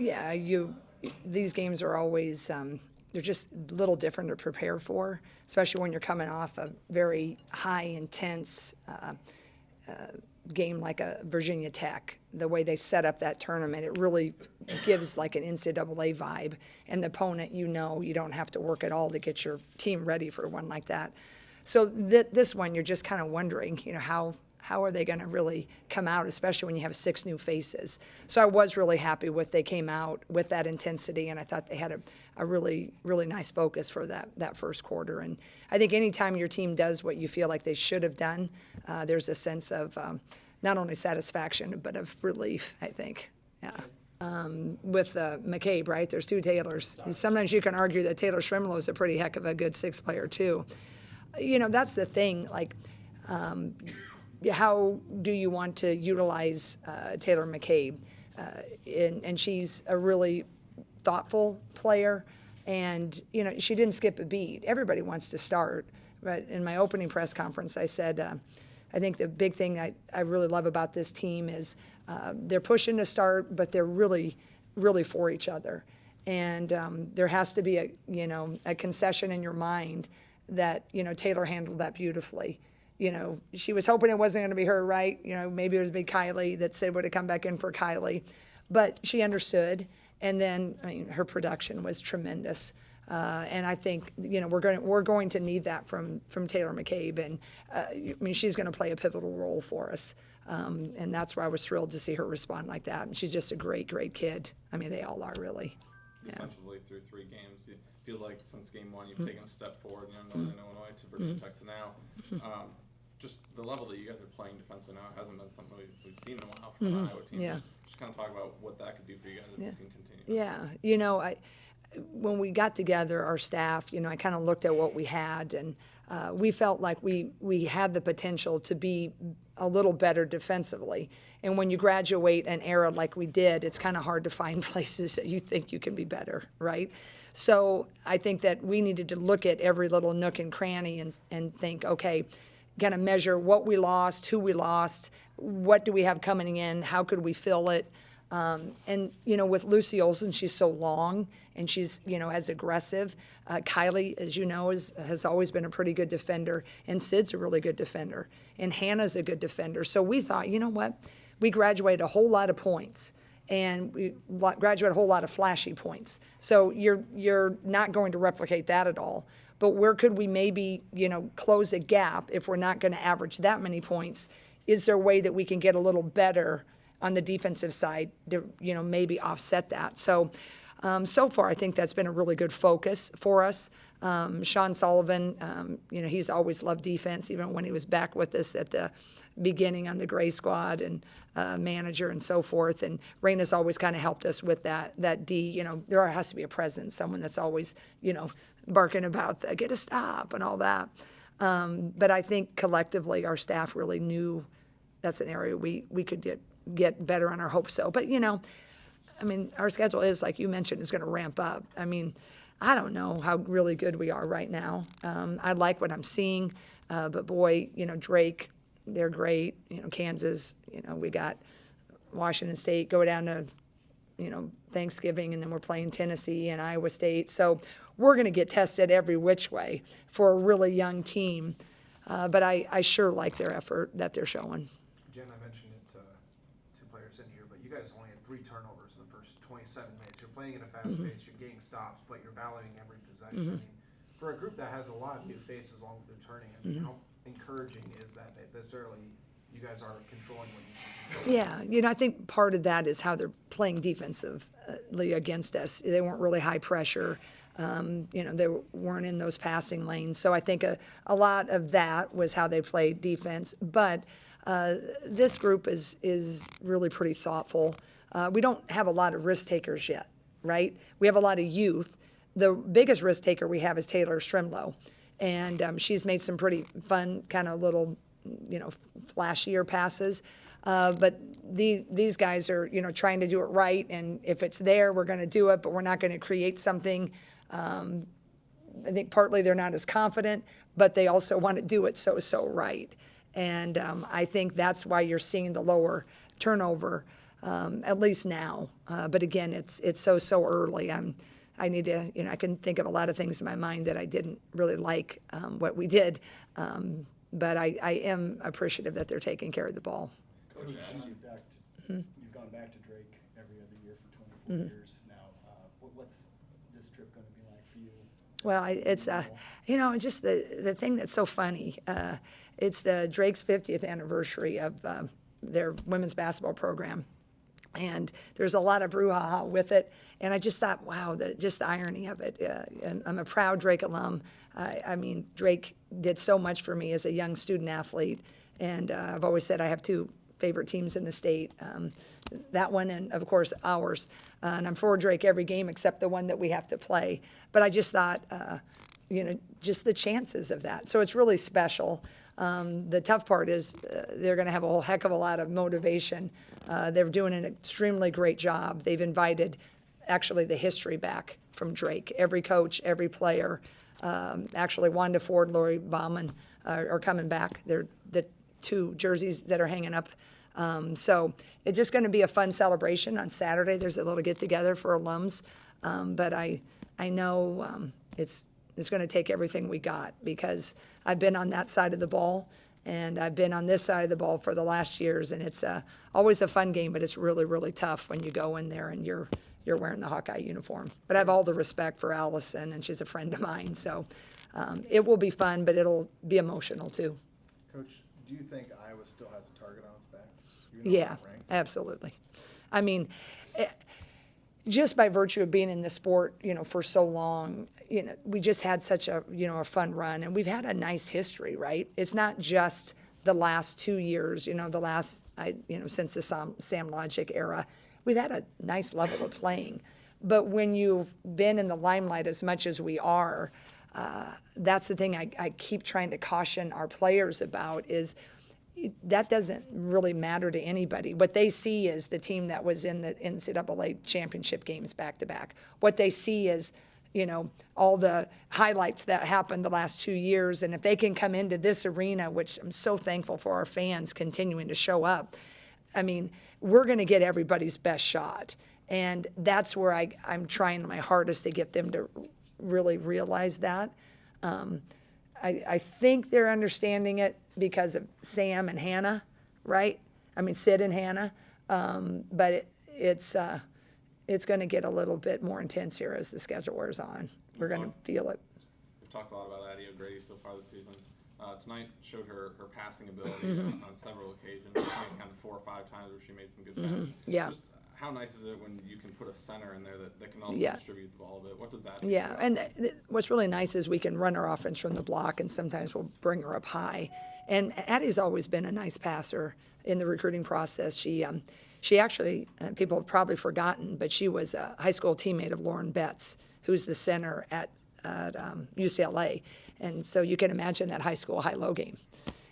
Yeah, these games are always, they're just a little different to prepare for, especially when you're coming off a very high, intense game like a Virginia Tech. The way they set up that tournament, it really gives like an NCAA vibe. And the opponent, you don't have to work at all to get your team ready for one like that. So this one, you're just kind of wondering, how are they going to really come out, especially when you have 6 new faces. So I was really happy with they came out with that intensity, and I thought they had a really, really nice focus for that first quarter. And I think anytime your team does what you feel like they should have done, there's a sense of not only satisfaction, but of relief, I think. Yeah. With McCabe, right? There's 2 Taylors. Sometimes you can argue that Taylor Shrimlow is a pretty heck of a good 6 player too. That's the thing. Like, how do you want to utilize Taylor McCabe? And she's a really thoughtful player, and she didn't skip a beat. Everybody wants to start, but in my opening press conference, I said, I think the big thing I really love about this team is they're pushing to start, but they're really, really for each other. And there has to be a concession in your mind that Taylor handled that beautifully. She was hoping it wasn't going to be her, right? Maybe it would be Kylie that said would have come back in for Kylie, but she understood. And then, her production was tremendous. And I think, we're going to need that from Taylor McCabe. And she's going to play a pivotal role for us. And that's why I was thrilled to see her respond like that. And she's just a great, great kid. They all are really. Defensively through 3 games, it feels like since game 1 you've taken a step forward, Northern Illinois to Virginia Tech to now. Just the level that you guys are playing defensively now hasn't been something we've seen in a while from an Iowa team. Yeah. Just kind of talk about what that could do for you guys if you can continue. Yeah, when we got together, our staff, I kind of looked at what we had, and we felt like we had the potential to be a little better defensively. And when you graduate an era like we did, it's kind of hard to find places that you think you can be better, right? So I think that we needed to look at every little nook and cranny and think, okay, kind of measure what we lost, who we lost, what do we have coming in, how could we fill it. And with Lucy Olsen, she's so long and she's as aggressive. Kylie, as you know, has always been a pretty good defender, and Sid's a really good defender, and Hannah's a good defender. So we thought, what, we graduated a whole lot of points, and we graduated a whole lot of flashy points. So you're not going to replicate that at all. But where could we maybe close a gap if we're not going to average that many points? Is there a way that we can get a little better on the defensive side to maybe offset that? So so far I think that's been a really good focus for us. Sean Sullivan, he's always loved defense, even when he was back with us at the beginning on the gray squad, and manager and so forth. And Raina's always kind of helped us with that D. There has to be a presence, someone that's always barking about get a stop and all that. But I think collectively our staff really knew that's an area we could get better on. Our hope so. But our schedule is, like you mentioned, is going to ramp up. I don't know how really good we are right now. I like what I'm seeing, but boy, Drake, they're great. Kansas, we got Washington State, go down to Thanksgiving, and then we're playing Tennessee and Iowa State. So we're going to get tested every which way for a really young team. But I sure like their effort that they're showing. Jen, I mentioned it to 2 players in here, but you guys only had 3 turnovers in the first 27 minutes. You're playing at a fast pace, you're getting stops, but you're valuing every possession. For a group that has a lot of new faces along with returning, how encouraging is that this early you guys are controlling what you can control? Yeah, I think part of that is how they're playing defensively against us. They weren't really high pressure. They weren't in those passing lanes. So I think a lot of that was how they played defense. But this group is really pretty thoughtful. We don't have a lot of risk takers yet, right? We have a lot of youth. The biggest risk taker we have is Taylor Shrimlow. And she's made some pretty fun kind of little, flashier passes. But these guys are, trying to do it right. And if it's there, we're going to do it, but we're not going to create something. I think partly they're not as confident, but they also want to do it so right. And I think that's why you're seeing the lower turnover at least now. But again, it's so early. I need to, I can think of a lot of things in my mind that I didn't really like what we did. But I am appreciative that they're taking care of the ball. Coach, You've gone back to Drake every other year for 24 years now. What's this trip going to be like for you? Well, it's just the thing that's so funny. It's the Drake's 50th anniversary of their women's basketball program. And there's a lot of brouhaha with it. And I just thought, wow, just the irony of it. And I'm a proud Drake alum. I mean, Drake did so much for me as a young student athlete. And I've always said I have two favorite teams in the state, that one and, of course, ours. And I'm for Drake every game except the one that we have to play. But I just thought, just the chances of that. So it's really special. The tough part is they're going to have a whole heck of a lot of motivation. They're doing an extremely great job. They've invited actually the history back from Drake. Every coach, every player, actually Wanda Ford, Lori Bauman are coming back. They're the two jerseys that are hanging up. So it's just going to be a fun celebration on Saturday. There's a little get-together for alums. But I know it's going to take everything we got because I've been on that side of the ball and I've been on this side of the ball for the last years, and it's always a fun game, but it's really, really tough when you go in there and you're wearing the Hawkeye uniform. But I have all the respect for Allison, and she's a friend of mine, so it will be fun, but it'll be emotional too. Coach, do you think Iowa still has a target on its back? Even though Yeah, they're not ranked? absolutely. I mean, just by virtue of being in the sport, for so long, we just had such a, a fun run, and we've had a nice history, right? It's not just the last 2 years, since the Sam Logic era. We've had a nice level of playing. But when you've been in the limelight as much as we are, that's the thing I keep trying to caution our players about is that doesn't really matter to anybody. What they see is the team that was in the NCAA championship games back-to-back. What they see is, all the highlights that happened the last 2 years. And if they can come into this arena, which I'm so thankful for our fans continuing to show up, I mean, we're going to get everybody's best shot. And that's where I'm trying my hardest to get them to really realize that. I think they're understanding it because of Sam and Hannah, right? I mean, Sid and Hannah. But it's going to get a little bit more intense here as the schedule wears on. We're going to feel it. We've talked a lot about Addie O'Grady so far this season. Tonight showed her passing ability on several occasions. I think kind of 4 or 5 times where she made some good passes. Yeah. Just how nice is it when you can put a center in there that can also Yeah. distribute the ball a bit? What does that do? Yeah, and what's really nice is we can run our offense from the block, and sometimes we'll bring her up high. And Addie's always been a nice passer in the recruiting process. She actually, people have probably forgotten, but she was a high school teammate of Lauren Betts, who's the center at UCLA. And so you can imagine that high school high-low game.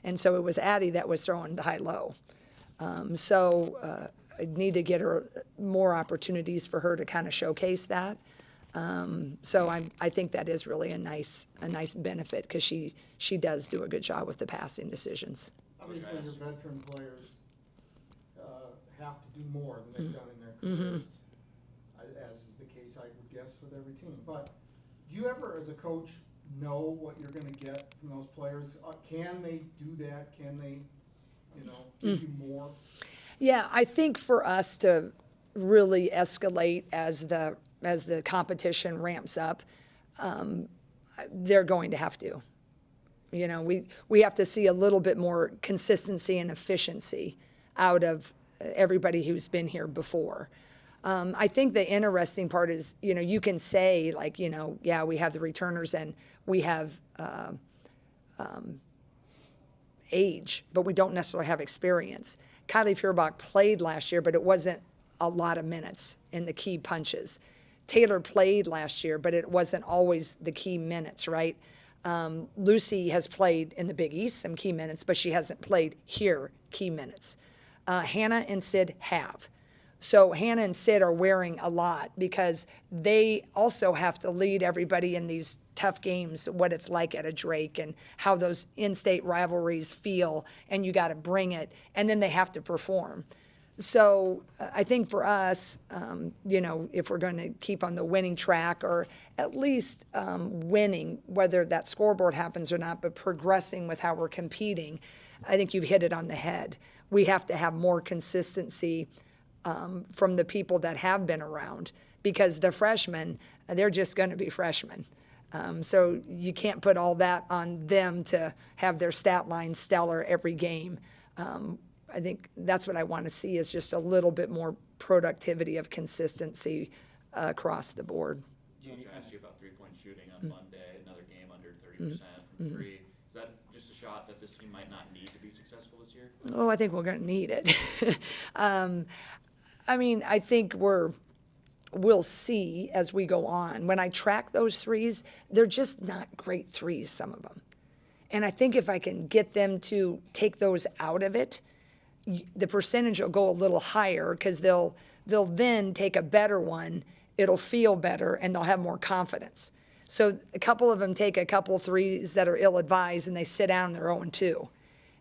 And so it was Addie that was throwing the high-low. I need to get her more opportunities for her to kind of showcase that. I think that is really a nice benefit because she does do a good job with the passing decisions. Obviously, your veteran players have to do more than they've done in their careers, as is the case, I would guess, with every team. But do you ever, as a coach, know what you're going to get from those players? Can they do that? Can they, give you more? Yeah, I think for us to really escalate as the competition ramps up, they're going to have to. We have to see a little bit more consistency and efficiency out of everybody who's been here before. I think the interesting part is, you can say like, yeah, we have the returners and we have age, but we don't necessarily have experience. Kylie Feuerbach played last year, but it wasn't a lot of minutes in the key punches. Taylor played last year, but it wasn't always the key minutes, right? Lucy has played in the Big East some key minutes, but she hasn't played here key minutes. Hannah and Sid have. So Hannah and Sid are wearing a lot because they also have to lead everybody in these tough games, what it's like at a Drake and how those in-state rivalries feel, and you got to bring it, and then they have to perform. So I think for us, you know, if we're going to keep on the winning track, or at least winning, whether that scoreboard happens or not, but progressing with how we're competing, I think you've hit it on the head. We have to have more consistency from the people that have been around, because the freshmen, they're just going to be freshmen. So you can't put all that on them to have their stat line stellar every game. I think that's what I want to see, is just a little bit more productivity of consistency across the board. Jan, I asked you about three-point shooting on Monday, another game under 30% from three. Is that just a shot that this team might not need to be successful this year? Oh, I think we're going to need it. I mean, I think we'll see as we go on. When I track those threes, they're just not great threes, some of them. And I think if I can get them to take those out of it, the percentage will go a little higher, because they'll then take a better one, it'll feel better, and they'll have more confidence. So a couple of them take a couple threes that are ill-advised, and they sit down and they're 0-2.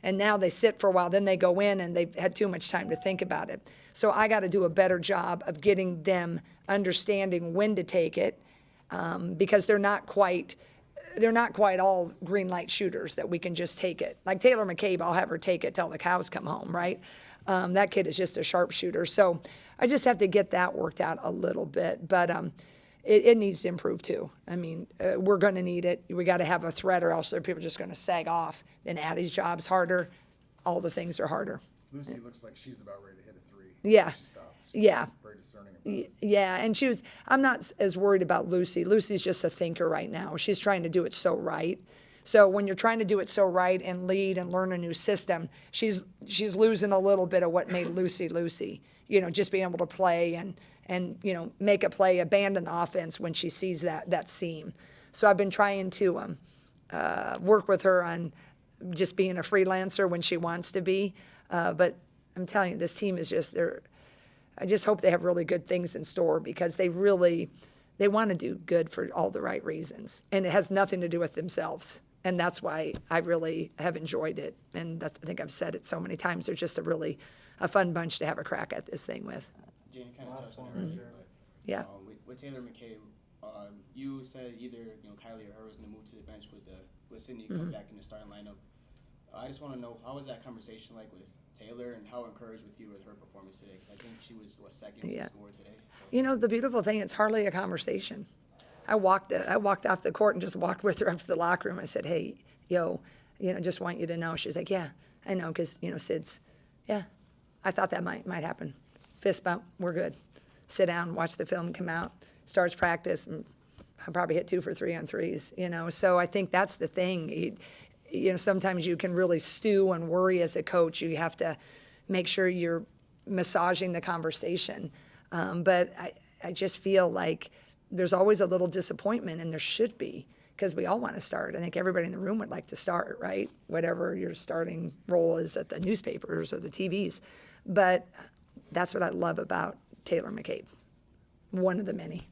And now they sit for a while, then they go in and they've had too much time to think about it. So I got to do a better job of getting them understanding when to take it, because they're not quite all green light shooters that we can just take it. Like Taylor McCabe, I'll have her take it till the cows come home, right? That kid is just a sharpshooter. So I just have to get that worked out a little bit. But it needs to improve too. I mean, we're going to need it. We got to have a threat, or else people are just going to sag off. Then Addie's job's harder. All the things are harder. Lucy looks like she's about ready to hit a three. Yeah. She stops. She's Yeah. very discerning about it. Yeah, and I'm not as worried about Lucy. Lucy's just a thinker right now. She's trying to do it so right. So when you're trying to do it so right and lead and learn a new system, she's losing a little bit of what made Lucy Lucy. You know, just being able to play and you know, make a play, abandon the offense when she sees that seam. So I've been trying to work with her on just being a freelancer when she wants to be. But I'm telling you, this team is just I just hope they have really good things in store, because they want to do good for all the right reasons. And it has nothing to do with themselves. And that's why I really have enjoyed it. And I think I've said it so many times. They're just a fun bunch to have a crack at this thing with. Jan, you kind of Last touched on one it right earlier, there. but Yeah. with Taylor McCabe, you said either Kylie or her was going to move to the bench with Sydney come back in the starting lineup. I just want to know, how was that conversation like with Taylor, and how encouraged with you with her performance today? Because I think she was second in score today. So. You know, the beautiful thing, it's hardly a conversation. I walked off the court and just walked with her up to the locker room. I said, hey, just want you to know. She's like, yeah, I know, because, Sid's, yeah, I thought that might happen. Fist bump, we're good. Sit down, watch the film come out, starts practice, and I'll probably hit 2 for 3 on threes, So I think that's the thing. Sometimes you can really stew and worry as a coach. You have to make sure you're massaging the conversation. But I just feel like there's always a little disappointment, and there should be, because we all want to start. I think everybody in the room would like to start, right? Whatever your starting role is at the newspapers or the TVs. But that's what I love about Taylor McCabe. One of the many.